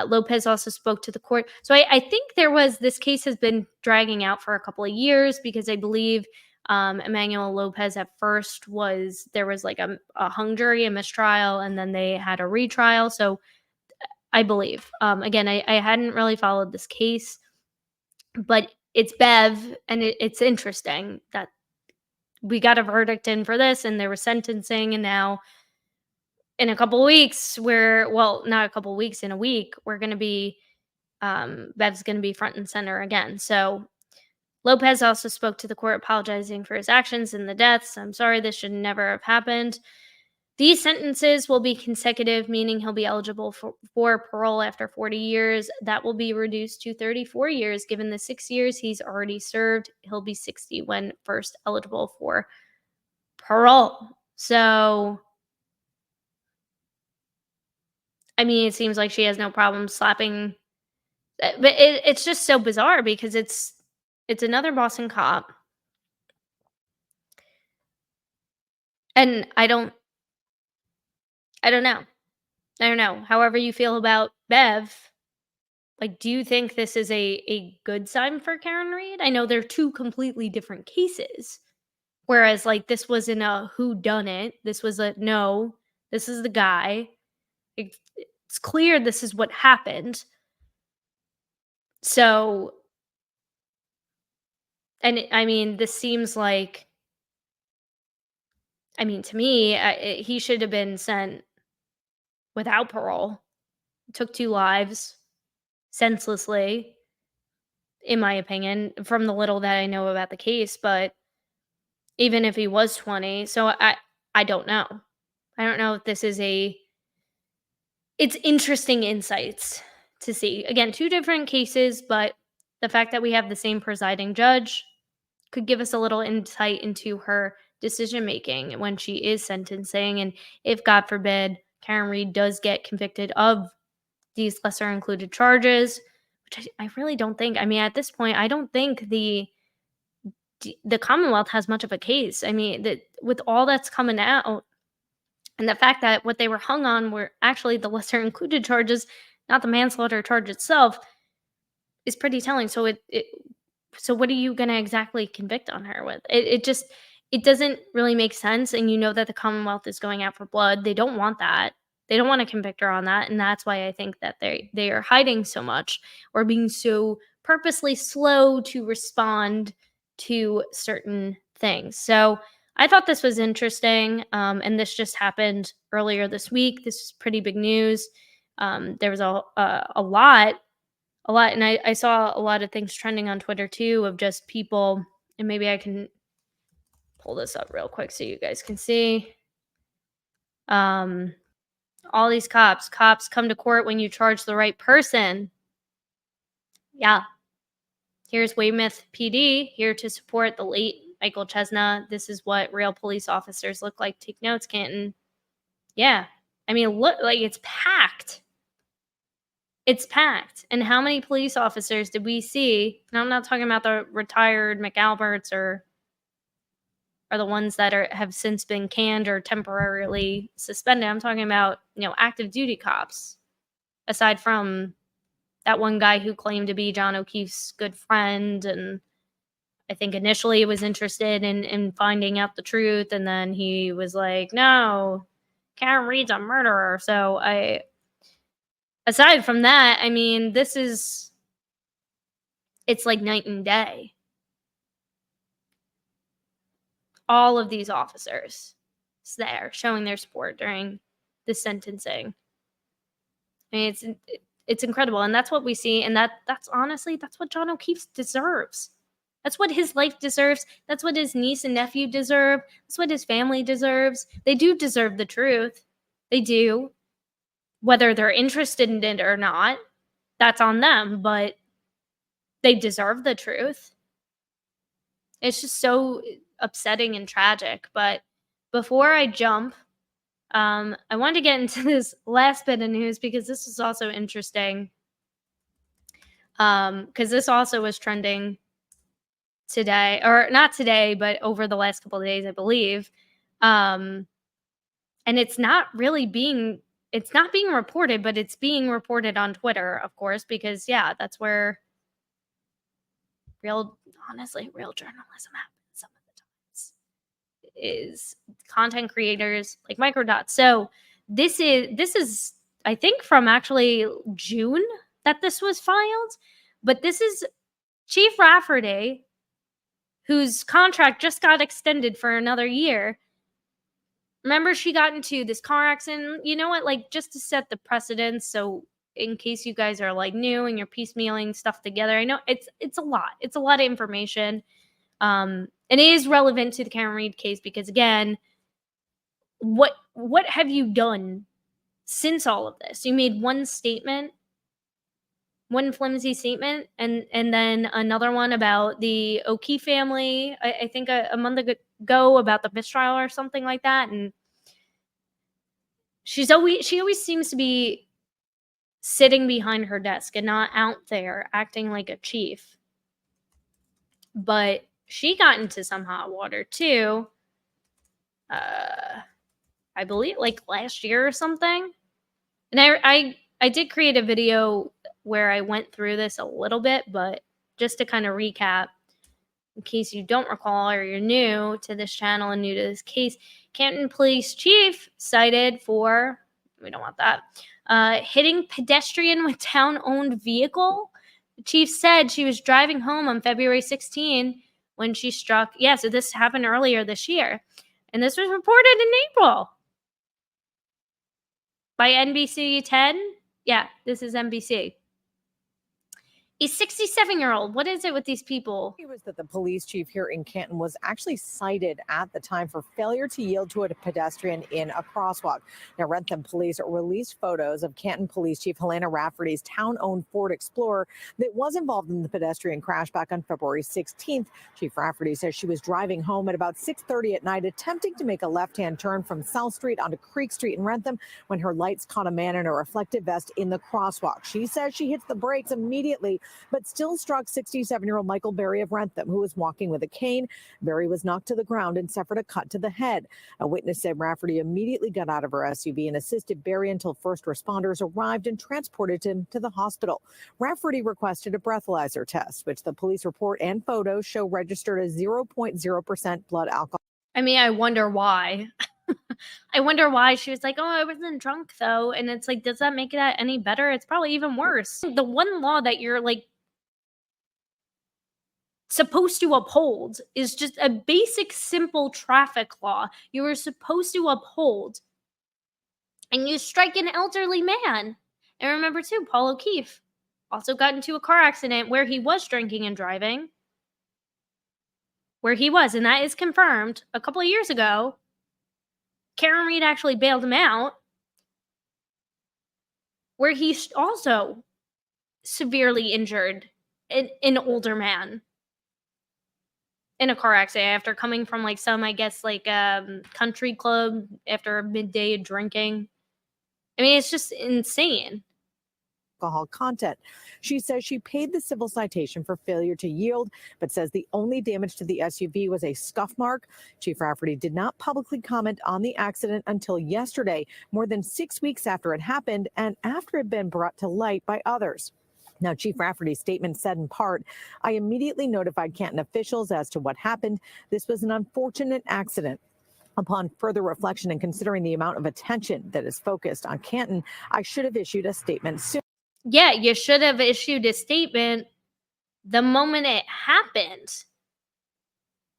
Lopez also spoke to the court. So I think this case has been dragging out for a couple of years because I believe Emmanuel Lopez at first there was like a hung jury, a mistrial, and then they had a retrial. So I believe, again, I hadn't really followed this case, but it's Bev, and it's interesting that we got a verdict in for this, and there was sentencing, and now in a couple weeks, well, not a couple weeks, in a week, we're going to be, Bev's going to be front and center again. So Lopez also spoke to the court apologizing for his actions and the deaths. I'm sorry, this should never have happened. These sentences will be consecutive, meaning he'll be eligible for parole after 40 years. That will be reduced to 34 years. Given the 6 years he's already served, he'll be 60 when first eligible for parole. So, I mean, it seems like she has no problem slapping. But it's just so bizarre because it's another Boston cop, and I don't know. I don't know. However you feel about Bev, like, do you think this is a good sign for Karen Reed? I know they're two completely different cases. Whereas, like, this wasn't a who done it. This was a no, this is the guy. It's clear this is what happened. So, and I mean, this seems like, I mean, to me, he should have been sent without parole. Took two lives senselessly. in my opinion, from the little that I know about the case. But even if he was 20, so I don't know. I don't know if this is a it's interesting insights to see. Again, two different cases, but the fact that we have the same presiding judge could give us a little insight into her decision making when she is sentencing. And if, God forbid, Karen Reed does get convicted of these lesser included charges, which I really don't think. I mean, at this point, I don't think the Commonwealth has much of a case. I mean, that with all that's coming out, and the fact that what they were hung on were actually the lesser included charges, not the manslaughter charge itself, is pretty telling. So what are you gonna exactly convict on her with? It just it doesn't really make sense, and you know that the Commonwealth is going out for blood. They don't want that. They don't wanna convict her on that, and that's why I think that they are hiding so much or being so purposely slow to respond to certain things. So, I thought this was interesting, and this just happened earlier this week. This is pretty big news. There was a lot, and I saw a lot of things trending on Twitter too of just people, and maybe I can pull this up real quick so you guys can see. Um, all these cops come to court when you charge the right person. Yeah. Here's Weymouth PD here to support the late Michael Chesna. This is what real police officers look like. Take notes, Canton. Yeah. I mean, look, like it's packed. It's packed. And how many police officers did we see? And I'm not talking about the retired McAlberts or the ones that have since been canned or temporarily suspended. I'm talking about, active duty cops. Aside from that one guy who claimed to be John O'Keefe's good friend, and I think initially was interested in finding out the truth, and then he was like, "No, Karen Reed's a murderer." So aside from that, I mean, it's like night and day. All of these officers there showing their support during the sentencing. I mean, it's incredible, and that's what we see, and that's honestly that's what John O'Keefe deserves. That's what his life deserves. That's what his niece and nephew deserve. That's what his family deserves. They do deserve the truth. They do. Whether they're interested in it or not, that's on them, but they deserve the truth. It's just so upsetting and tragic. But before I jump, I wanted to get into this last bit of news because this is also interesting. Because this also was trending today, or not today, but over the last couple of days, I believe. And it's not being reported, but it's being reported on Twitter, of course, because yeah, that's where real journalism happens some of the times, is content creators like Microdot. So this is I think from actually June that this was filed, but this is Chief Rafferty, whose contract just got extended for another year. Remember, she got into this car accident. You know what? Like, just to set the precedence, so in case you guys are like new and you're piecemealing stuff together, I know it's a lot. It's a lot of information. And it is relevant to the Karen Reed case because, again, what have you done since all of this? You made one statement, one flimsy statement, and then another one about the O'Keefe family. I think a month ago about the mistrial or something like that, and she always seems to be sitting behind her desk and not out there acting like a chief. But she got into some hot water too. I believe like last year or something. And I did create a video where I went through this a little bit, but just to kind of recap, in case you don't recall or you're new to this channel and new to this case, Canton Police Chief cited for, we don't want that, hitting pedestrian with town-owned vehicle. The chief said she was driving home on February 16 when she struck. Yeah, so this happened earlier this year. And this was reported in April by NBC 10. Yeah, this is NBC. A 67-year-old. What is it with these people? It was that the police chief here in Canton was actually cited at the time for failure to yield to a pedestrian in a crosswalk. Now, Rentham police released photos of Canton Police Chief Helena Rafferty's town-owned Ford Explorer that was involved in the pedestrian crash back on February 16th. Chief Rafferty says she was driving home at about 6:30 at night, attempting to make a left-hand turn from South Street onto Creek Street in Rentham when her lights caught a man in a reflective vest in the crosswalk. She says she hits the brakes immediately, but still struck 67-year-old Michael Berry of Rentham, who was walking with a cane. Berry was knocked to the ground and suffered a cut to the head. A witness said Rafferty immediately got out of her SUV and assisted Berry until first responders arrived and transported him to the hospital. Rafferty requested a breathalyzer test, which the police report and photos show registered as 0.0% blood alcohol. I mean, I wonder why. I wonder why she was like, oh, I wasn't drunk though. And it's like, does that make that any better? It's probably even worse. The one law that you're like supposed to uphold is just a basic, simple traffic law you were supposed to uphold. And you strike an elderly man. And remember too, Paul O'Keefe also got into a car accident where he was drinking and driving. Where he was, and that is confirmed a couple of years ago. Karen Reed actually bailed him out, where he also severely injured an older man in a car accident after coming from like some, I guess, like country club after a midday drinking. I mean, it's just insane. Alcohol content. She says she paid the civil citation for failure to yield, but says the only damage to the SUV was a scuff mark. Chief Rafferty did not publicly comment on the accident until yesterday, more than 6 weeks after it happened and after it had been brought to light by others. Now, Chief Rafferty's statement said in part, I immediately notified Canton officials as to what happened. This was an unfortunate accident. Upon further reflection and considering the amount of attention that is focused on Canton, I should have issued a statement soon. Yeah, you should have issued a statement the moment it happened.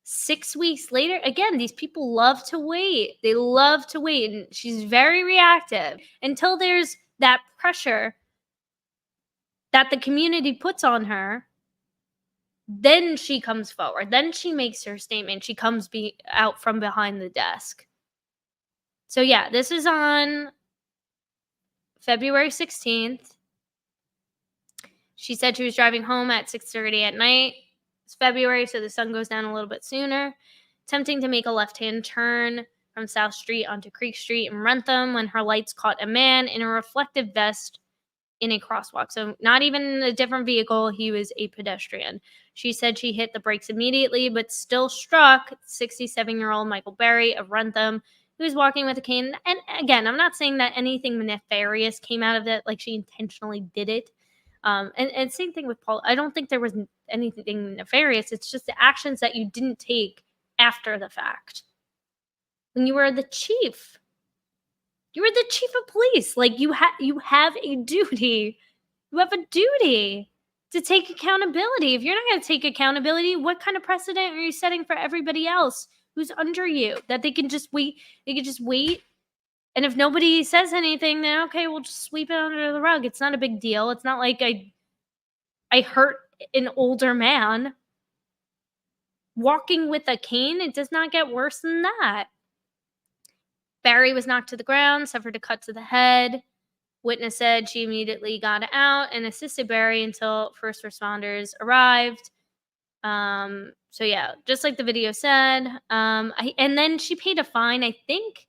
6 weeks later, again, these people love to wait. They love to wait. And she's very reactive until there's that pressure that the community puts on her. Then she comes forward. Then she makes her statement. She comes out from behind the desk. So yeah, this is on February 16th. She said she was driving home at 6:30 at night. It's February, so the sun goes down a little bit sooner. Attempting to make a left-hand turn from South Street onto Creek Street in Rentham when her lights caught a man in a reflective vest in a crosswalk. So not even in a different vehicle, he was a pedestrian. She said she hit the brakes immediately, but still struck 67-year-old Michael Berry of Rentham, who was walking with a cane. And again, I'm not saying that anything nefarious came out of it, like she intentionally did it. And same thing with Paul. I don't think there was anything nefarious. It's just the actions that you didn't take after the fact. When you were the chief, you were the chief of police. Like you have a duty. You have a duty to take accountability. If you're not going to take accountability, what kind of precedent are you setting for everybody else who's under you? That they can just wait. They can just wait. And if nobody says anything, then okay, we'll just sweep it under the rug. It's not a big deal. It's not like I hurt an older man. Walking with a cane, it does not get worse than that. Barry was knocked to the ground, suffered a cut to the head. Witness said she immediately got out and assisted Barry until first responders arrived. So yeah, just like the video said. And then she paid a fine. I think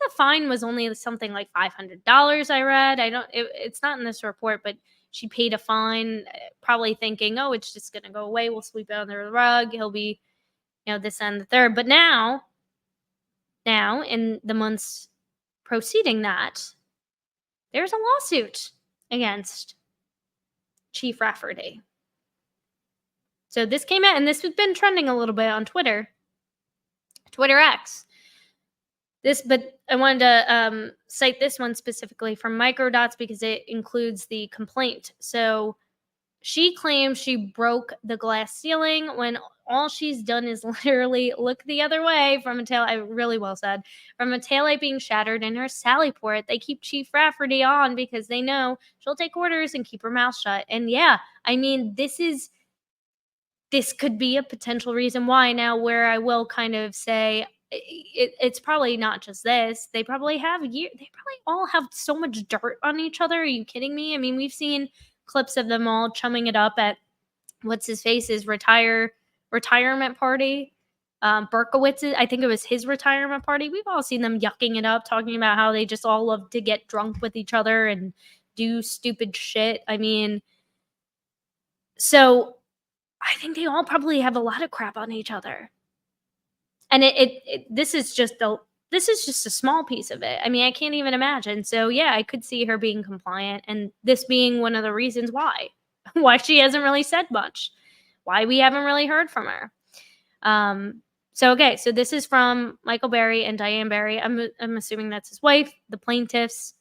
the fine was only something like $500. I read. It's not in this report, but she paid a fine, probably thinking, oh, it's just gonna go away. We'll sweep it under the rug. He'll be, this and the third. But now in the months preceding that, there's a lawsuit against Chief Rafferty. So this came out, and this has been trending a little bit on Twitter X. But I wanted to cite this one specifically from Microdots because it includes the complaint. So She claims she broke the glass ceiling when all she's done is literally look the other way from a tail. Really well said. From a taillight being shattered in her sally port. They keep Chief Rafferty on because they know she'll take orders and keep her mouth shut. And yeah, I mean, this could be a potential reason why. Now, where I will kind of say it's probably not just this. They probably all have so much dirt on each other. Are you kidding me? I mean, we've seen clips of them all chumming it up at what's his face's retirement party. Berkowitz's, I think it was his retirement party. We've all seen them yucking it up, talking about how they just all love to get drunk with each other and do stupid shit. I mean, so I think they all probably have a lot of crap on each other. And this is just a small piece of it. I mean, I can't even imagine. So yeah, I could see her being compliant, and this being one of the reasons why she hasn't really said much, why we haven't really heard from her. So this is from Michael Berry and Diane Berry. I'm assuming that's his wife, the plaintiffs.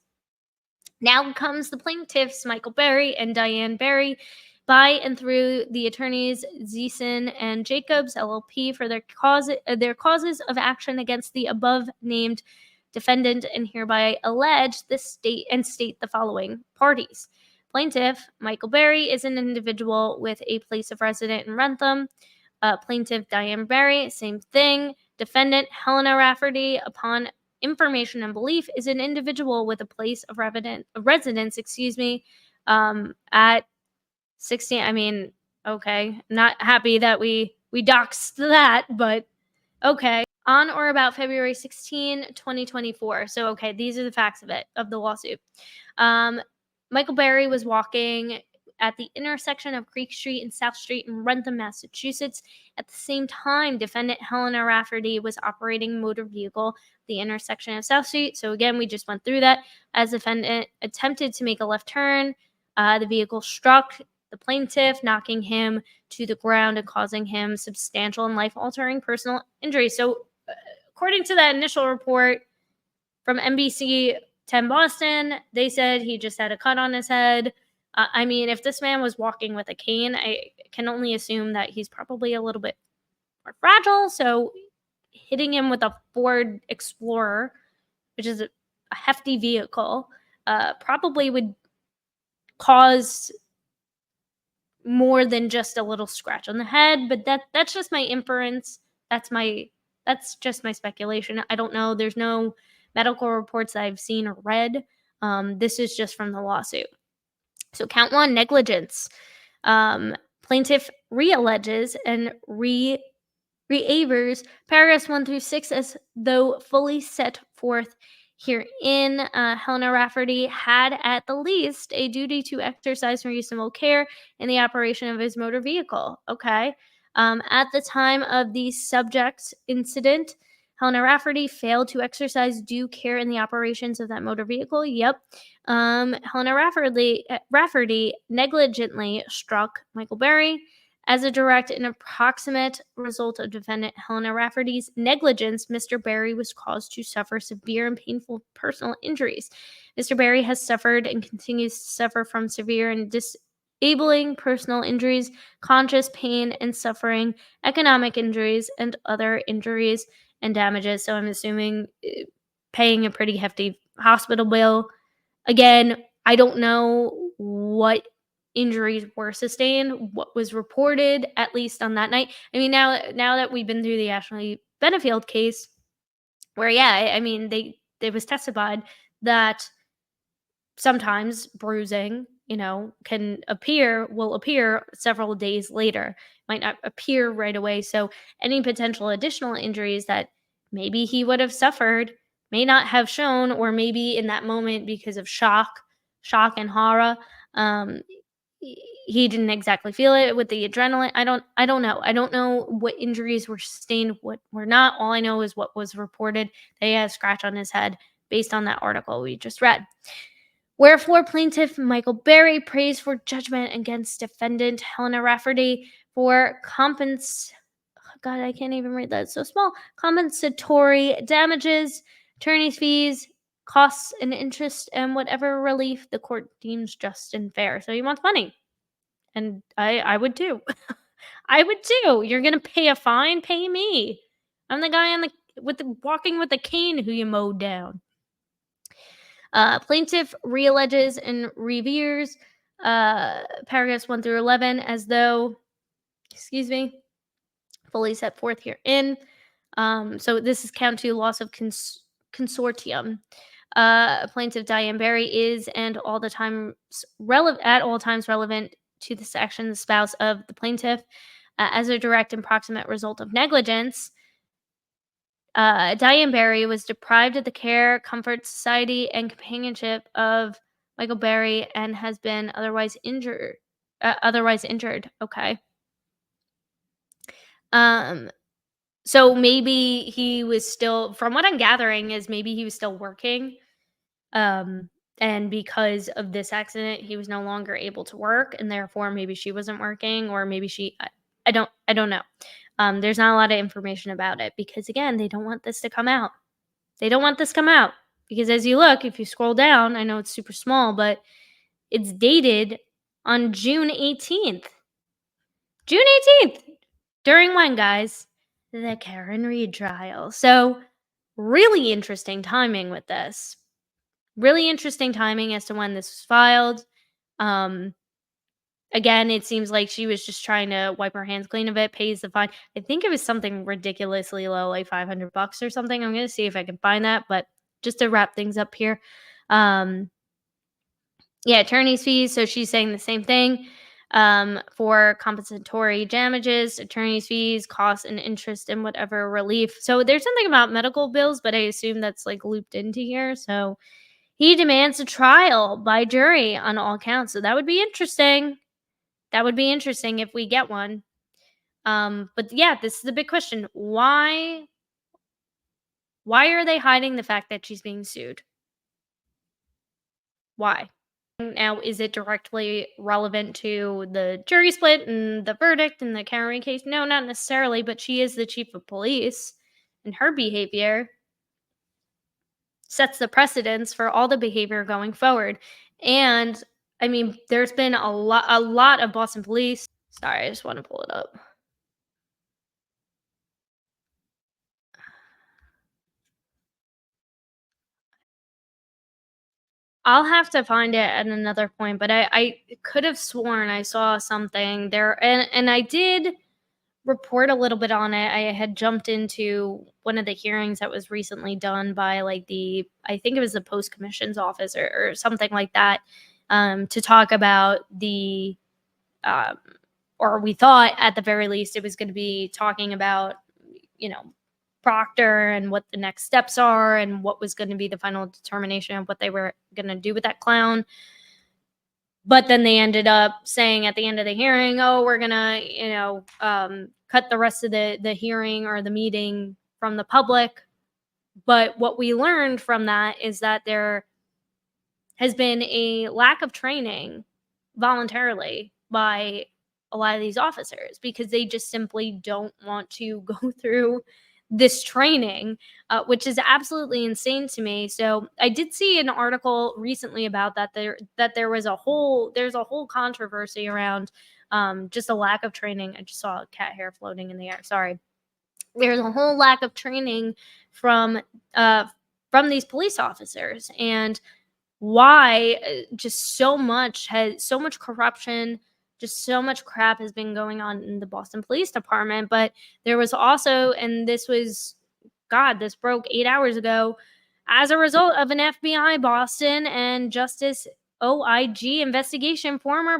Now comes the plaintiffs, Michael Berry and Diane Berry, by and through the attorneys Zeeson and Jacobs LLP for their causes of action against the above named defendant, and hereby allege state the following parties. Plaintiff Michael Berry is an individual with a place of residence in Wrentham. Plaintiff Diane Berry, same thing. Defendant Helena Rafferty, upon information and belief, is an individual with a place of residence, at 16. I mean, okay. Not happy that we doxed that, but okay. On or about February 16, 2024. So, okay, these are the facts of the lawsuit. Michael Berry was walking at the intersection of Creek Street and South Street in Wrentham, Massachusetts. At the same time, defendant Helena Rafferty was operating a motor vehicle at the intersection of South Street. So again, we just went through that. As defendant attempted to make a left turn, the vehicle struck the plaintiff, knocking him to the ground and causing him substantial and life-altering personal injury. So according to that initial report from NBC 10 Boston, they said he just had a cut on his head. I mean, if this man was walking with a cane, I can only assume that he's probably a little bit more fragile. So hitting him with a Ford Explorer, which is a hefty vehicle, probably would cause more than just a little scratch on the head. But that's just my inference. That's just my speculation. I don't know. There's no medical reports that I've seen or read. This is just from the lawsuit. So count one, negligence. Plaintiff realleges and re-avers paragraphs 1 through 6 as though fully set forth herein. Helena Rafferty had at the least a duty to exercise reasonable care in the operation of his motor vehicle. Okay. At the time of the subject incident, Helena Rafferty failed to exercise due care in the operations of that motor vehicle. Yep. Helena Rafferty negligently struck Michael Berry. As a direct and approximate result of defendant Helena Rafferty's negligence, Mr. Berry was caused to suffer severe and painful personal injuries. Mr. Berry has suffered and continues to suffer from severe and disabling personal injuries, conscious pain and suffering, economic injuries, and other injuries and damages. So I'm assuming paying a pretty hefty hospital bill. Again, I don't know what injuries were sustained, what was reported, at least on that night. I mean, now that we've been through the Ashley Benefield case, where, yeah, I mean, it was testified that sometimes bruising, will appear several days later, might not appear right away. So any potential additional injuries that maybe he would have suffered may not have shown, or maybe in that moment because of shock and horror, he didn't exactly feel it with the adrenaline. I don't know. I don't know what injuries were sustained, what were not. All I know is what was reported. That he had a scratch on his head based on that article we just read. Wherefore, plaintiff Michael Berry prays for judgment against defendant Helena Rafferty for God, I can't even read that. It's so small. Compensatory damages, attorney's fees, costs and interest, and whatever relief the court deems just and fair. So he wants money. And I would too. I would too. You're gonna pay a fine, pay me. I'm the guy on the with the walking with the cane who you mowed down. Plaintiff realleges and reveres paragraphs 1 through 11 as though, excuse me, fully set forth herein. So this is count 2, loss of consortium. Plaintiff Diane Barry is and all the times at all times relevant to this action, the spouse of the plaintiff, as a direct and proximate result of negligence. Diane Barry was deprived of the care, comfort, society, and companionship of Michael Barry and has been otherwise injured. Okay. Um, so maybe he was still, from what I'm gathering, is maybe he was still working. Um, and because of this accident, he was no longer able to work, and therefore maybe she wasn't working, or maybe I don't know. There's not a lot of information about it because again, they don't want this to come out. They don't want this to come out because as you look, if you scroll down, I know it's super small, but it's dated on June 18th. June 18th. During when, guys? The Karen Reed trial. So, really interesting timing with this. Really interesting timing as to when this was filed. Um, Again, it seems like she was just trying to wipe her hands clean of it, pays the fine. I think it was something ridiculously low, like $500 or something. I'm gonna see if I can find that, but just to wrap things up here. Um, yeah, attorney's fees. So she's saying the same thing. For compensatory damages, attorney's fees, costs, and interest in whatever relief. So there's something about medical bills, but I assume that's like looped into here. So he demands a trial by jury on all counts. So that would be interesting. That would be interesting if we get one. But yeah, this is the big question. Why are they hiding the fact that she's being sued? Why? Now, is it directly relevant to the jury split and the verdict in the Karen Reed case? No, not necessarily, but she is the chief of police, and her behavior sets the precedence for all the behavior going forward. And I mean, there's been a lot of Boston police. Sorry, I just want to pull it up. I'll have to find it at another point, but I could have sworn I saw something there, and I did report a little bit on it. I had jumped into one of the hearings that was recently done by like I think it was the post commission's office or something like that, to talk about um, or we thought at the very least it was going to be talking about, you know, Proctor and what the next steps are and what was going to be the final determination of what they were going to do with that clown. But then they ended up saying at the end of the hearing, oh, we're going to, cut the rest of the hearing or the meeting from the public. But what we learned from that is that there has been a lack of training voluntarily by a lot of these officers because they just simply don't want to go through this training, which is absolutely insane to me. So I did see an article recently about there's a whole controversy around just a lack of training. I just saw a cat hair floating in the air. Sorry. There's a whole lack of training from uh, from these police officers, and why just so much corruption, just so much crap has been going on in the Boston Police Department. But there was also, and this was, God, this broke 8 hours ago, as a result of an FBI Boston and Justice OIG investigation, former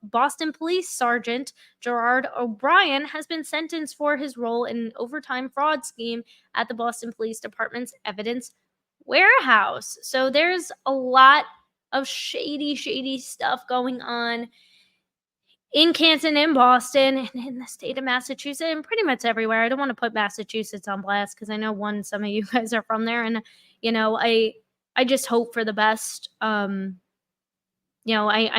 Boston Police Sergeant Gerard O'Brien has been sentenced for his role in an overtime fraud scheme at the Boston Police Department's evidence warehouse. So there's a lot of shady stuff going on in Canton, in Boston, and in the state of Massachusetts, and pretty much everywhere. I don't want to put Massachusetts on blast because I know some of you guys are from there, and I just hope for the best. I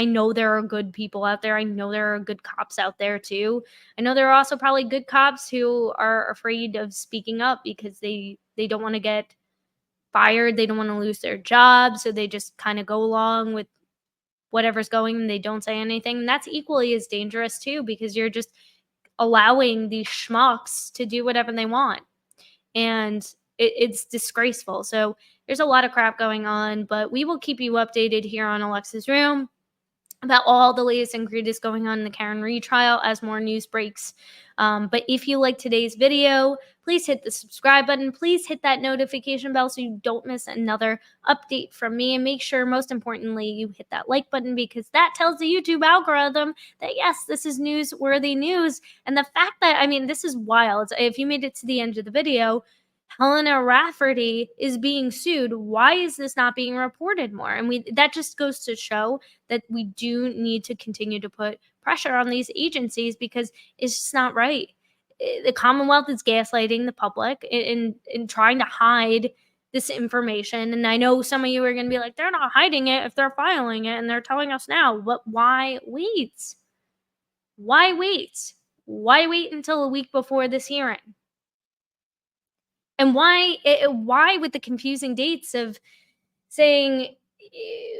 know there are good people out there. I know there are good cops out there too. I know there are also probably good cops who are afraid of speaking up because they don't want to get fired. They don't want to lose their job, so they just kind of go along with whatever's going and they don't say anything. And that's equally as dangerous too, because you're just allowing these schmucks to do whatever they want. And it's disgraceful. So there's a lot of crap going on, but we will keep you updated here on Alexasrewm about all the latest and greatest going on in the Karen Reed trial as more news breaks. But if you like today's video, please hit the subscribe button. Please hit that notification bell so you don't miss another update from me. And make sure, most importantly, you hit that like button, because that tells the YouTube algorithm that, yes, this is newsworthy news. And the fact that, I mean, this is wild. If you made it to the end of the video, Helena Rafferty is being sued. Why is this not being reported more? And that just goes to show that we do need to continue to put pressure on these agencies, because it's just not right. The Commonwealth is gaslighting the public in trying to hide this information. And I know some of you are going to be like, they're not hiding it if they're filing it and they're telling us now. But why wait? Why wait? Why wait until a week before this hearing? And why with the confusing dates of saying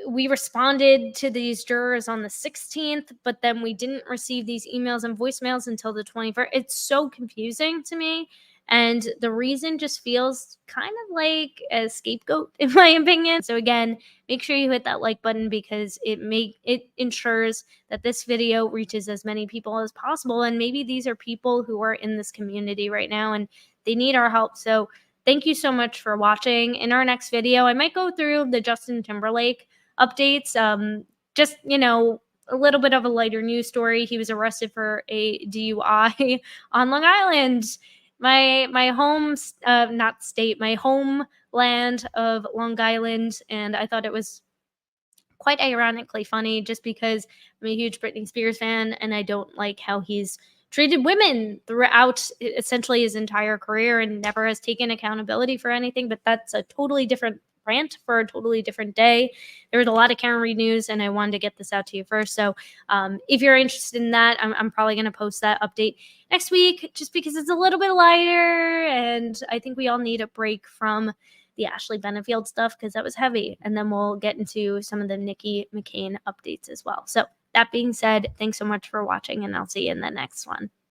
we responded to these jurors on the 16th, but then we didn't receive these emails and voicemails until the 21st. It's so confusing to me. And the reason just feels kind of like a scapegoat, in my opinion. So again, make sure you hit that like button, because it ensures that this video reaches as many people as possible. And maybe these are people who are in this community right now and they need our help. So thank you so much for watching. In our next video, I might go through the Justin Timberlake updates. Just, a little bit of a lighter news story. He was arrested for a DUI on Long Island. My home, not state, my homeland of Long Island. And I thought it was quite ironically funny, just because I'm a huge Britney Spears fan and I don't like how he's treated women throughout essentially his entire career and never has taken accountability for anything. But that's a totally different rant for a totally different day. There was a lot of Karen Reed news and I wanted to get this out to you first. So if you're interested in that, I'm probably going to post that update next week, just because it's a little bit lighter and I think we all need a break from the Ashley Benefield stuff, because that was heavy. And then we'll get into some of the Nikki McCain updates as well. So that being said, thanks so much for watching and I'll see you in the next one.